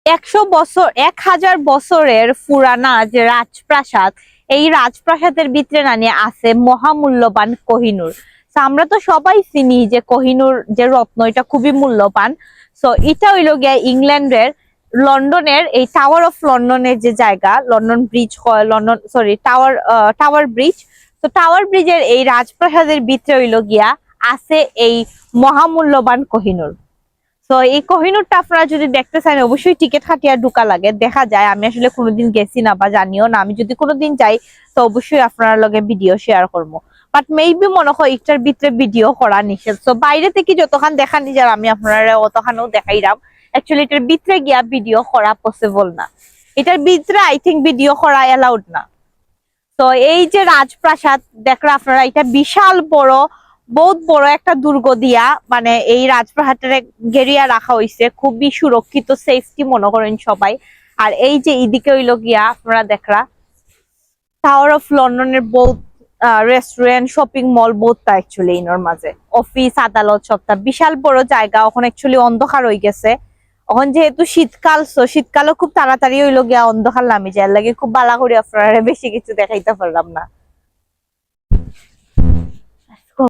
100 বছর 1000 বছরের পুরানা যে রাজপ্রাসাদ, এই রাজপ্রাসাদের ভিতরে নানি আছে মহামূল্যবান কোহিনূর। আমরা তো সবাই চিনি যে কোহিনূর যে রত্ন এটা খুবই মূল্যবান। সো এটা হইল গিয়া ইংল্যান্ডের লন্ডনের এই টাওয়ার অফ লন্ডনের যে জায়গা, লন্ডন ব্রিজ হয়, লন্ডন সরি টাওয়ার ব্রিজ। তো টাওয়ার ব্রিজের এই রাজপ্রাসাদের ভিতরে হইল গিয়া আছে এই মহামূল্যবান কোহিনূর। তো এই কোহিনূরটা আপনারা যদি দেখতে চান অবশ্যই টিকিট কাটিয়া ঢুকা লাগে, দেখা যায়। আমি আসলে কোনোদিন গেছি না বা জানিও না, আমি যদি কোনোদিন যাই তো অবশ্যই আপনার লগে ভিডিও শেয়ার করবো। বাট মেবি মনে হয় একটার ভিতরে ভিডিও করা নিষেধ। তো বাইরে থেকে যতক্ষণ দেখা নিজার আমি আপনারা অতখানেও দেখাইলাম। অ্যাকচুয়ালি এটার ভিতরে গিয়া ভিডিও করা পসিবল না, এটার ভিতরে আই থিঙ্ক ভিডিও করা অ্যালাউড না। তো এই যে রাজপ্রাসাদ দেখরা আপনারা, এটা বিশাল বড়, বহুত বড় একটা দুর্গ দিয়া মানে এই রাজপ্রাসাদটারে ঘেরিয়া রাখা হয়েছে, খুবই সুরক্ষিত, সেফটি মনে করেন সবাই। আর এই যে এদিকে হইল গিয়া আপনারা দেখরা টাওয়ার অফ লন্ডনের বহুত রেস্টুরেন্ট, শপিং মল বহুতটা অ্যাকচুয়ালি ইনোর মাঝে, অফিস আদালত সবটা বিশাল বড় জায়গা। এখন অ্যাকচুয়ালি অন্ধকার হয়ে গেছে, এখন যেহেতু শীতকাল, সো শীতকালও খুব তাড়াতাড়ি হইলো গিয়া অন্ধকার নামি যায়, লাগে খুব বালা করে আপনারা বেশি কিছু দেখাইতে পারলাম না।